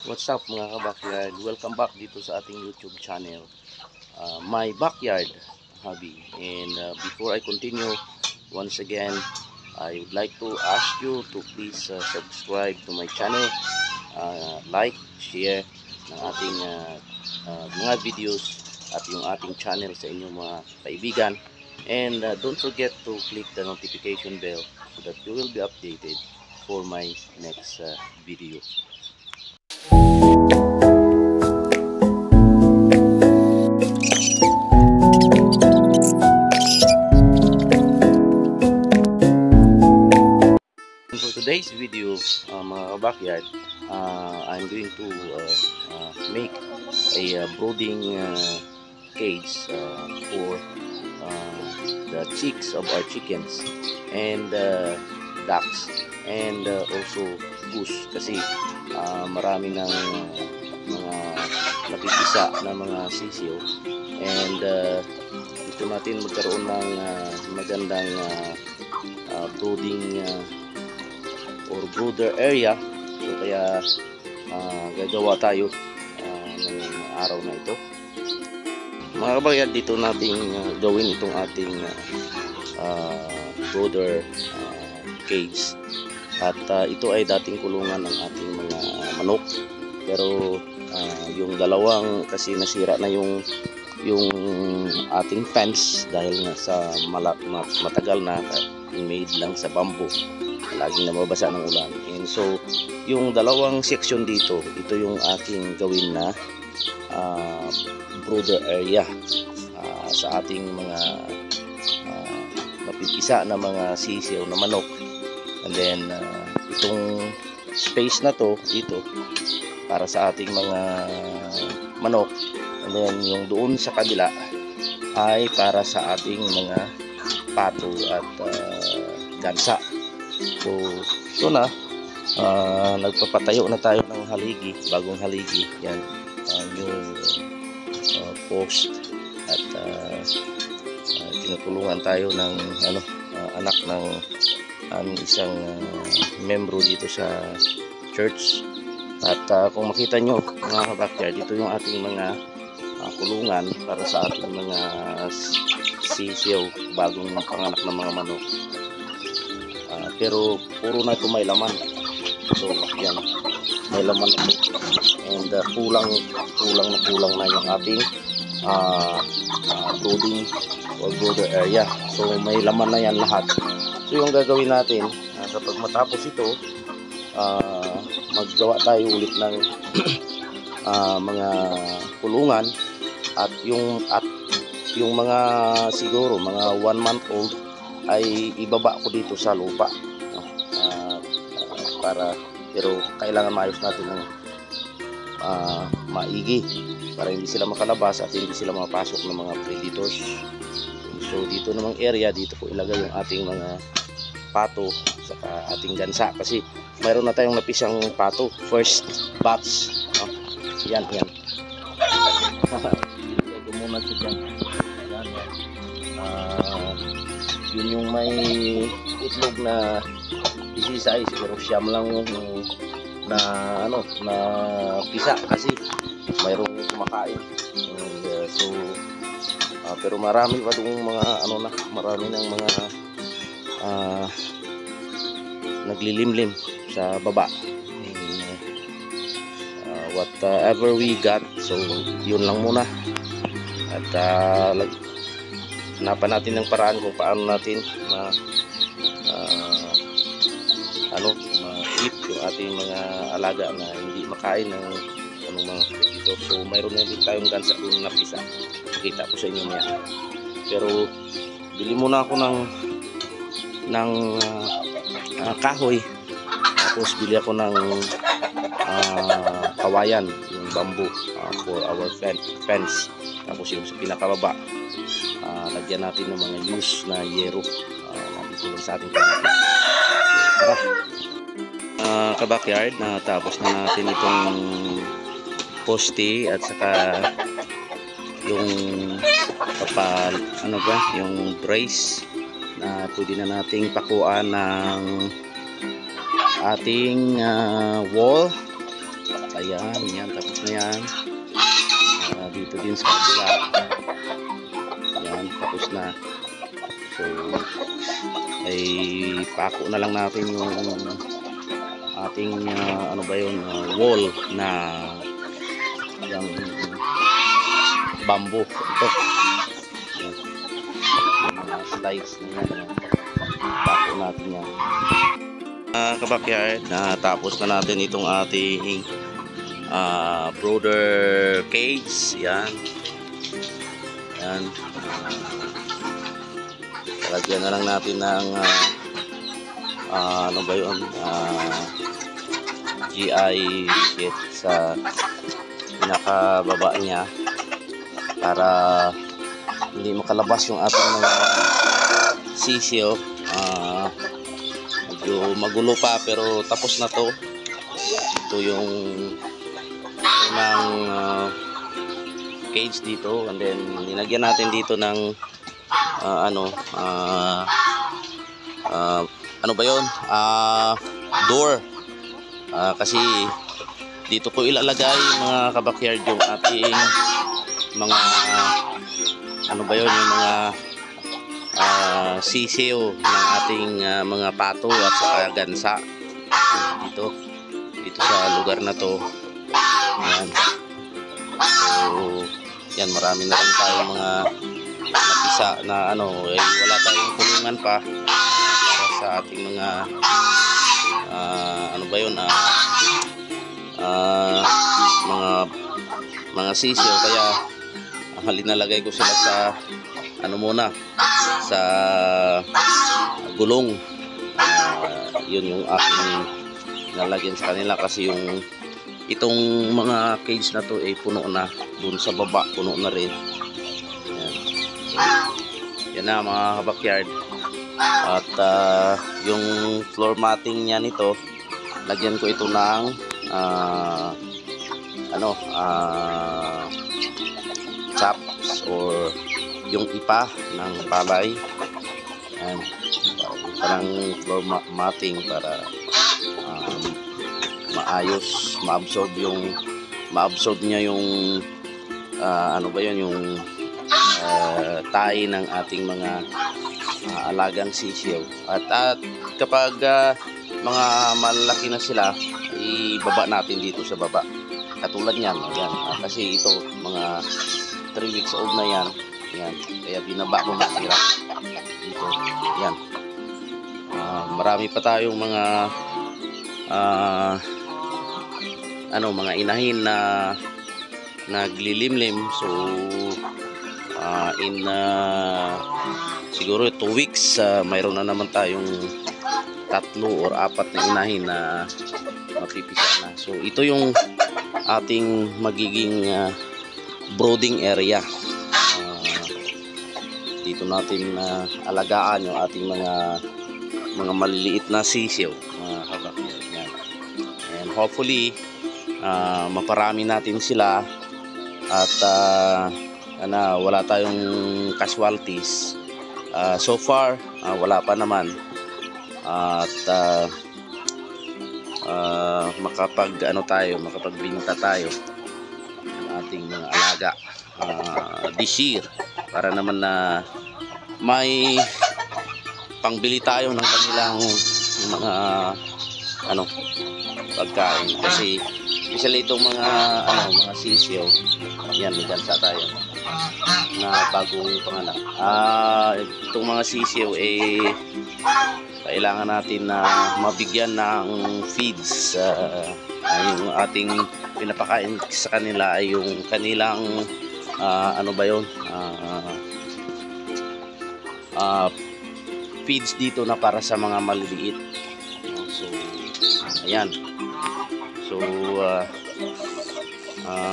What's up mga kabakyard? Welcome back dito sa ating YouTube channel, My Backyard Hobby. And before I continue, once again, I would like to ask you to please subscribe to my channel, like, share ng ating mga videos at yung ating channel sa inyong mga kaibigan. And don't forget to click the notification bell so that you will be updated for my next video. For today's video, mga kabakyard, I'm going to make a brooding cage for the chicks of our chickens and ducks and also goose, kasi marami ng mga napipisa na mga sisiyo, and gusto natin magkaroon ng magandang brooding or brooder area. So kaya gagawa tayo ng araw na ito. Mga kabayan, dito natin gawin itong ating brooder cage. At ito ay dating kulungan ng ating mga manok. Pero yung dalawang, kasi nasira na yung ating fence dahil nga sa matagal na made lang sa bamboo, laging nababasa ng ulan. And so yung dalawang section dito, ito yung aking gawin na brooder area sa ating mga napipisa na mga sisiw na manok. And then itong space na to dito para sa ating mga manok, and then yung doon sa kabila ay para sa ating mga pato at gansa. So ito na, nagpapatayo na tayo ng haligi, bagong haligi. Yan yung post, at tinutulungan tayo ng anak ng aming isang membro dito sa church. At kung makita nyo mga kabakyard, dito yung ating mga kulungan para sa ating mga sisiyo, bagong panganak ng mga manok. Pero puro na ito may laman. So yan, may laman na ito. And kulang na yung ating brooding or brooder area. So may laman na yan lahat. So yung gagawin natin, kapag matapos ito, maggawa tayo ulit ng mga kulungan. At yung mga siguro mga 1 month old ay ibaba ko dito sa lupa, pero kailangan maayos natin ng maigi para hindi sila makalabas at hindi sila mapasok ng mga predators. So dito namang area, dito ko ilagay yung ating mga pato saka ating gansa, kasi mayroon na tayong napisang pato, first batch. Yan ito muna siya dyan. Yun yung may itlog na isisa, siguro siyam lang yung na pisa, kasi mayroong kumakain. And, so pero marami pa dong mga marami ng mga naglilimlim sa baba. Whatever we got, so yun lang muna. At hanapan natin ng paraan kung paano natin ma-eat yung ating mga alaga na hindi makain ng mga predator. So mayroon na din tayong gansa doon na pisa, nakita ko sa inyo maya. Pero bili muna ako ng kahoy, tapos bili ako ng kawayan, yung bamboo for our fence. Tapos yung sa pinakababa, lagyan natin ng mga loose na yero nandito lang sa ating paligid. Tara kabakyard, natapos na natin itong poste at saka yung yung brace na pwede na nating pakuan ng ating wall. ayan, yan, tapos na yan. Dito din sa kabila. Ayan, tapos na. So, ay pako na lang natin yung ating ano ba yun, wall na yung bamboo. Ito. Ayan. Yung mga slides na yan. Ayan. Pako natin yan. Kabakyard, natapos na natin itong ating brooder cage. Yan. Yan. Talagyan na lang natin ng ano ba yun, GI sheet sa pinakababa niya para hindi makalabas yung ating mga sisiyo. Medyo magulo pa pero tapos na to. Ito yung unang cage dito, and then nilagyan natin dito ng ano ba yun, door, kasi dito ko ilalagay mga kabakyard yung ating mga ano ba yun, yung mga sisiyo ng ating mga pato at saka gansa dito sa lugar na to. Ayan. So yan, marami na rin tayong mga napisa na ano, wala tayong kulungan pa para sa ating mga ano ba yun, mga sisiyo, kaya linalagay ko sila sa ano muna, sa gulong. Yun yung aking nalagyan sa kanila kasi yung itong mga cage na to ay puno na, dun sa baba puno na rin. Yan, so, yan na mga kabakyard. At yung floor matting niya nito, lagyan ko ito ng chops or yung ipa ng palay. Ayan, parang floor matting para maayos, ma-absorb niya yung ano ba yun, yung tahi ng ating mga alagang sisiyo. At kapag mga malaki na sila, ibaba natin dito sa baba. Katulad niyan, ayan, kasi ito mga 3 weeks old na yan. Yan, kaya binaba ko masira dito. Yan. Marami pa tayong mga mga inahin na naglilimlim. So in siguro 2 weeks mayroon na naman tayong 3 or 4 na inahin na mapipisa na. So ito yung ating magiging brooding area. Dito natin alagaan yung ating mga maliliit na sisiyo, mga kabakyard. Yan. And hopefully maparami natin sila at wala tayong casualties. So far wala pa naman, at makapagbinta tayo ng ating mga alaga this year, para naman na may pangbili tayo ng kanilang mga pagkain. Kasi especially itong mga sisiyo, yan, may gansa tayo na bagong panganak. Itong mga sisiyo kailangan natin na mabigyan ng feeds. Yung ating pinapakain sa kanila ay yung kanilang feeds dito na para sa mga maliliit. So ayan. So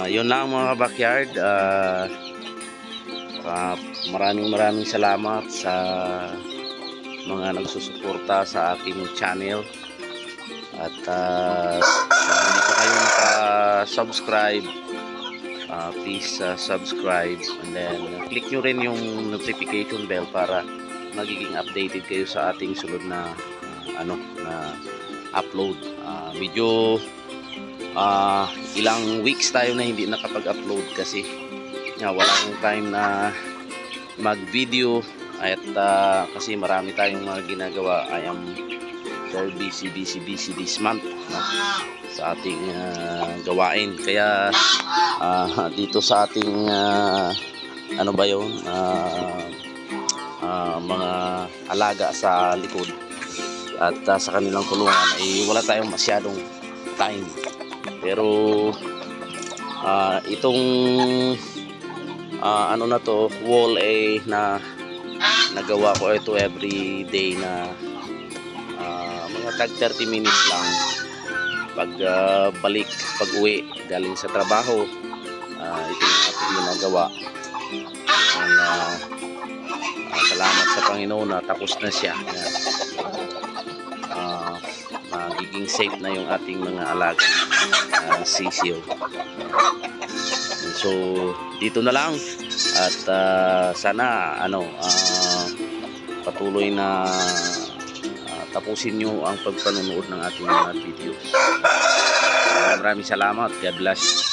yun lang mga backyard. Maraming salamat sa mga nagsusuporta sa aking channel. At kung hindi pa kayo naka-subscribe, please subscribe, and then click nyo rin yung notification bell para magiging updated kayo sa ating sunod na upload. Medyo ilang weeks tayo na hindi nakapag-upload kasi walang time na mag-video at kasi marami tayong mga ginagawa. I am very busy this month, no? Sa ating gawain. Kaya dito sa ating ano ba yun, mga alaga sa likod at sa kanilang kulungan ay wala tayong masyadong time. Pero itong ano na to, wall na nagawa ko ito every day na mga tag 30 minutes lang pag balik, pag uwi galing sa trabaho. Ito yung ating ginagawa. And, salamat sa Panginoon na tapos na siya. Magiging safe na yung ating mga alaga sisiyo. So dito na lang at sana patuloy na tapusin nyo ang pagpanonood ng ating mga videos. Maraming salamat. God bless.